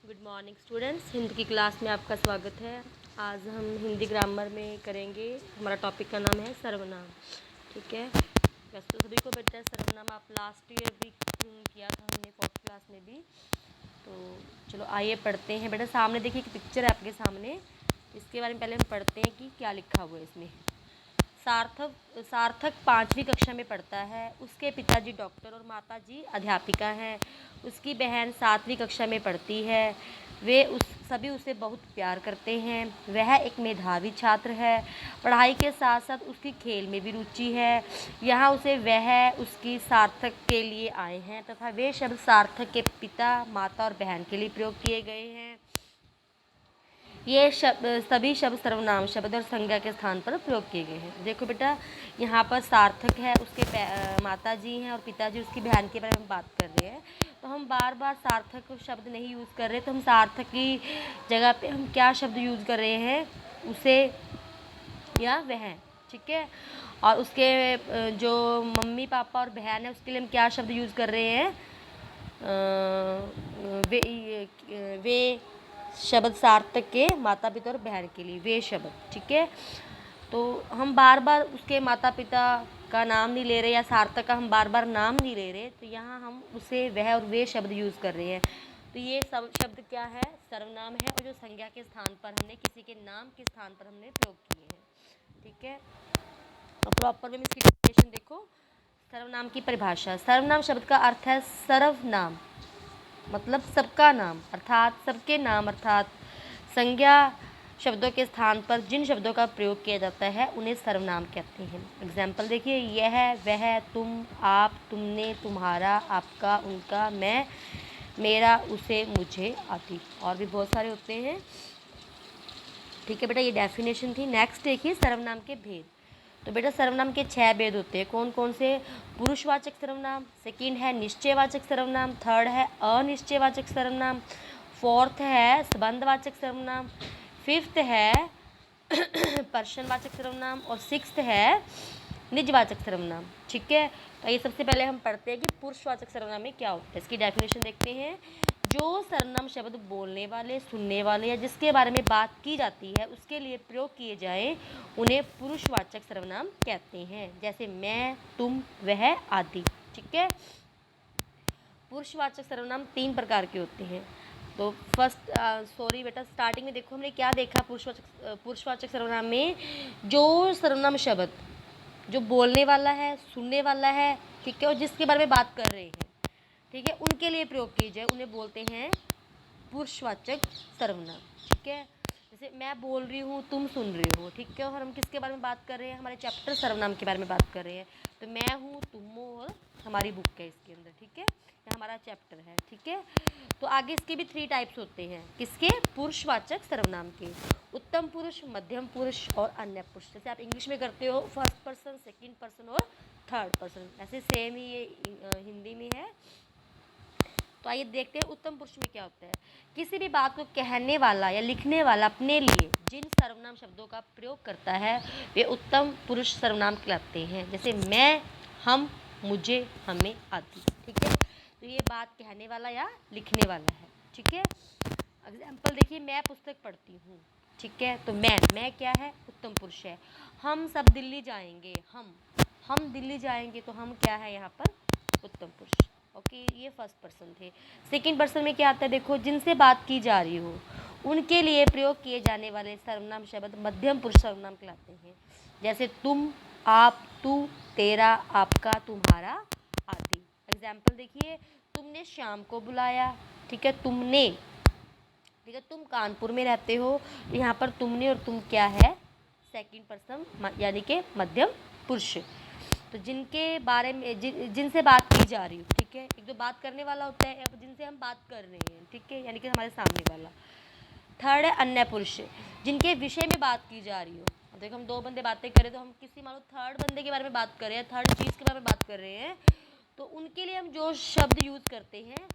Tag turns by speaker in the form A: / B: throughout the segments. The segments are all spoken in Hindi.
A: गुड मॉर्निंग स्टूडेंट्स, हिंदी की क्लास में आपका स्वागत है। आज हम हिंदी ग्रामर में करेंगे। हमारा टॉपिक का नाम है सर्वनाम। ठीक है, वैसे तो सभी को बेटा सर्वनाम आप लास्ट ईयर भी किया था हमने 4th क्लास में भी। तो चलो आइए पढ़ते हैं। बेटा सामने देखिए एक पिक्चर है आपके सामने, इसके बारे में पहले हम पढ़ते हैं कि क्या लिखा हुआ है इसमें। सार्थक 5वीं कक्षा में पढ़ता है। उसके पिताजी डॉक्टर और माताजी अध्यापिका हैं। उसकी बहन 7वीं कक्षा में पढ़ती है। वे सभी उसे बहुत प्यार करते हैं। वह एक मेधावी छात्र है। पढ़ाई के साथ साथ उसकी खेल में भी रुचि है। यहाँ उसे वह उसकी सार्थक के लिए आए हैं तथा वे शब्द सार्थक के पिता, माता और बहन के लिए प्रयोग किए गए हैं। ये सभी शब्द सर्वनाम शब्द और संज्ञा के स्थान पर प्रयोग किए गए हैं। देखो बेटा, यहाँ पर सार्थक है, उसके माता जी हैं और पिताजी उसकी बहन के बारे में बात कर रहे हैं। तो हम बार बार सार्थक शब्द नहीं यूज़ कर रहे, तो हम सार्थक की जगह पे हम क्या शब्द यूज़ कर रहे हैं, उसे या वह। ठीक है, और उसके जो मम्मी पापा और बहन है उसके लिए हम क्या शब्द यूज़ कर रहे हैं, वे शब्द सार्थक के माता पिता और बहन के लिए वे शब्द। ठीक है, तो हम बार बार उसके माता पिता का नाम नहीं ले रहे या सार्थक का हम बार बार नाम नहीं ले रहे, तो यहाँ हम उसे वह और वे शब्द यूज़ कर रहे हैं। तो ये सब शब्द क्या है, सर्वनाम है, और जो संज्ञा के स्थान पर हमने किसी के नाम के स्थान पर हमने प्रयोग किए हैं। ठीक है, और प्रॉपर में इसकी डेफिनेशन देखो। सर्वनाम की परिभाषा। सर्वनाम शब्द का अर्थ है सर्वनाम, मतलब सबका नाम, अर्थात सबके नाम, अर्थात संज्ञा शब्दों के स्थान पर जिन शब्दों का प्रयोग किया जाता है उन्हें सर्वनाम कहते हैं। एग्जाम्पल देखिए, यह, वह, तुम, आप, तुमने, तुम्हारा, आपका, उनका, मैं, मेरा, उसे, मुझे आदि, और भी बहुत सारे होते हैं। ठीक है बेटा, ये डेफिनेशन थी। नेक्स्ट देखिए सर्वनाम के भेद। तो बेटा सर्वनाम के 6 भेद होते हैं। कौन कौन से? पुरुषवाचक सर्वनाम, सेकंड है निश्चयवाचक सर्वनाम, थर्ड है अनिश्चयवाचक सर्वनाम, फोर्थ है संबंधवाचक सर्वनाम, फिफ्थ है पर्सनवाचक सर्वनाम, और सिक्स्थ है निजवाचक सर्वनाम। ठीक है, तो ये सबसे पहले हम पढ़ते हैं कि पुरुषवाचक सर्वनाम में क्या होता है। इसकी डेफिनेशन देखते हैं। जो सर्वनाम शब्द बोलने वाले, सुनने वाले या जिसके बारे में बात की जाती है उसके लिए प्रयोग किए जाए उन्हें पुरुषवाचक सर्वनाम कहते हैं, जैसे मैं, तुम, वह आदि। ठीक है, पुरुषवाचक सर्वनाम 3 प्रकार के होते हैं। तो फर्स्ट सॉरी बेटा, स्टार्टिंग में देखो हमने क्या देखा। पुरुषवाचक सर्वनाम में जो सर्वनाम शब्द जो बोलने वाला है, सुनने वाला है, ठीक है, और जिसके बारे में बात कर रहे हैं, ठीक है, उनके लिए प्रयोग किए जाए उन्हें बोलते हैं पुरुषवाचक सर्वनाम। ठीक है, जैसे मैं बोल रही हूँ, तुम सुन रहे हो, ठीक है, और हम किसके बारे में बात कर रहे हैं, हमारे चैप्टर सर्वनाम के बारे में बात कर रहे हैं। तो मैं हूँ, तुम हो, और हमारी बुक है इसके अंदर। ठीक है, ये हमारा चैप्टर है। ठीक है, तो आगे इसके भी 3 टाइप्स होते हैं। किसके? पुरुषवाचक सर्वनाम के। उत्तम पुरुष, मध्यम पुरुष और अन्य पुरुष। जैसे आप इंग्लिश में करते हो फर्स्ट पर्सन, सेकंड पर्सन और थर्ड पर्सन, ऐसे सेम ही ये हिंदी में है। तो आइए देखते हैं उत्तम पुरुष में क्या होता है। किसी भी बात को कहने वाला या लिखने वाला अपने लिए जिन सर्वनाम शब्दों का प्रयोग करता है वे उत्तम पुरुष सर्वनाम कहलाते हैं, जैसे मैं, हम, मुझे, हमें आदि। ठीक है, तो ये बात कहने वाला या लिखने वाला है। ठीक है, एग्जाम्पल देखिए, मैं पुस्तक पढ़ती हूँ। ठीक है, तो मैं क्या है, उत्तम पुरुष है। हम सब दिल्ली जाएंगे, हम दिल्ली जाएंगे, तो हम क्या है यहाँ पर, उत्तम पुरुष। ओके, ये फर्स्ट पर्सन थे। सेकंड पर्सन में क्या आता है, देखो, जिनसे बात की जा रही हो उनके लिए प्रयोग किए जाने वाले सर्वनाम शब्द मध्यम पुरुष सर्वनाम कहलाते हैं, जैसे तुम, आप, तू, तेरा, आपका, तुम्हारा आदि। एग्जाम्पल देखिए, तुमने शाम को बुलाया। ठीक है, तुमने, ठीक है, तुम कानपुर में रहते हो, यहाँ पर तुमने और तुम क्या है, सेकंड पर्सन यानी कि मध्यम पुरुष। तो जिनके बारे में जिनसे बात की जा रही हो, ठीक है, एक जो बात करने वाला होता है, अब जिनसे हम बात कर रहे हैं, ठीक है, यानी कि हमारे सामने वाला। थर्ड है अन्य पुरुष, जिनके विषय में बात की जा रही हो। अब देखो, हम 2 बंदे बातें करें तो हम किसी मान लो थर्ड बंदे के बारे में बात कर रहे हैं, थर्ड चीज़ के बारे में बात कर रहे हैं, तो उनके लिए हम जो शब्द यूज़ करते हैं,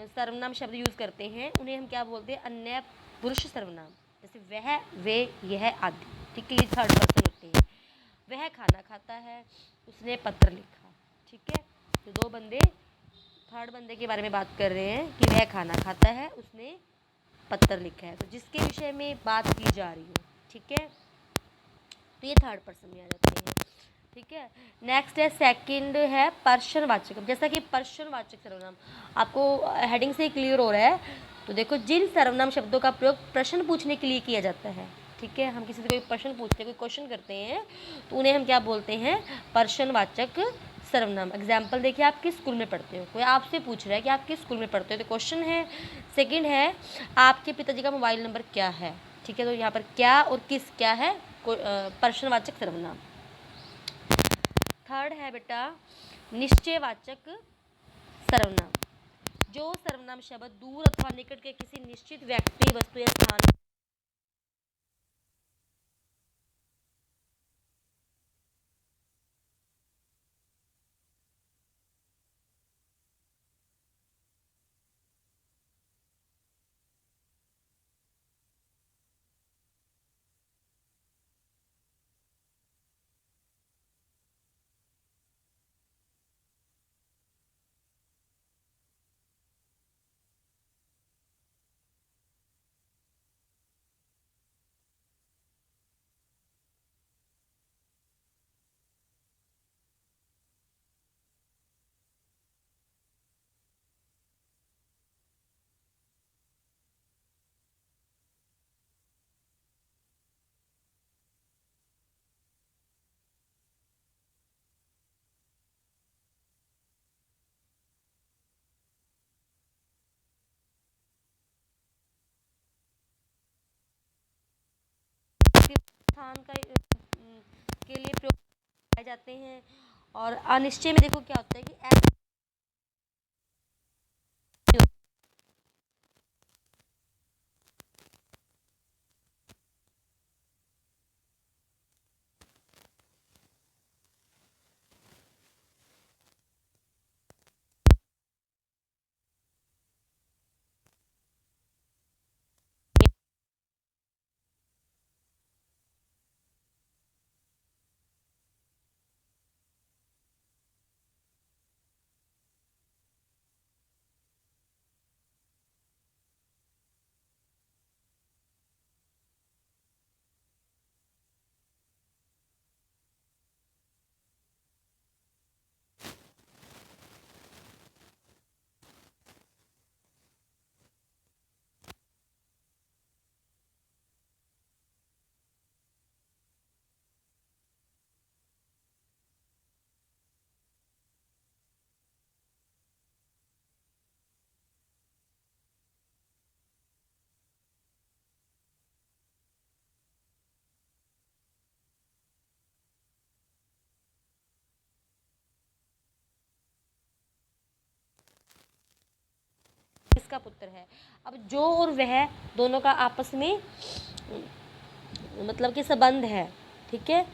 A: सर्वनाम शब्द यूज़ करते हैं, उन्हें हम क्या बोलते हैं, अन्य पुरुष सर्वनाम, जैसे वह, वे, यह आदि। ठीक है, ये थर्ड पर्सन होते हैं। वह खाना खाता है, उसने पत्र लिखा। ठीक है, तो 2 बंदे थर्ड बंदे के बारे में बात कर रहे हैं कि वह खाना खाता है, उसने पत्र लिखा है, तो जिसके विषय में बात की जा रही हो। ठीक है, तो ये थर्ड पर्सन में आ जाते हैं। ठीक है, नेक्स्ट है सेकंड है प्रश्नवाचक। जैसा कि प्रश्नवाचक सर्वनाम आपको हेडिंग से क्लियर हो रहा है, तो देखो जिन सर्वनाम शब्दों का प्रयोग प्रश्न पूछने के लिए किया जाता है। ठीक है, हम किसी से कोई प्रश्न पूछते हैं, कोई क्वेश्चन करते हैं, तो उन्हें हम क्या बोलते हैं, प्रश्नवाचक सर्वनाम। एग्जाम्पल देखिए, आप किस स्कूल में पढ़ते हो, कोई आपसे पूछ रहा है कि आप किस स्कूल में पढ़ते हो, तो क्वेश्चन है। सेकंड है आपके पिताजी का मोबाइल नंबर क्या है। ठीक है, तो यहाँ पर क्या और किस क्या है, प्रश्नवाचक सर्वनाम। थर्ड है बेटा निश्चयवाचक सर्वनाम। जो सर्वनाम शब्द दूर अथवा निकट के किसी निश्चित व्यक्ति, वस्तु या स्थान स्थान का के लिए प्रयोग किए जाते हैं। और अनिश्चय में देखो क्या होता है कि ऐसे इसका पुत्र है। अब जो और वह दोनों का आपस में मतलब कि संबंध है। ठीक है,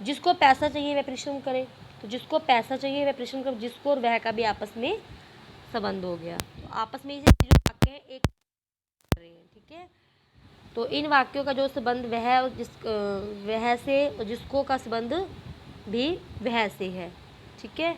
A: जिसको पैसा चाहिए वह परिश्रम करे, तो जिसको पैसा चाहिए वह परिश्रम करे, जिसको और वह का भी आपस में संबंध हो गया। तो आपस में ये जो वाक्य है एक कर रहे हैं। ठीक है, तो इन वाक्यों का जो संबंध वह और वह से, और जिसको का संबंध भी वह से है। ठीक है,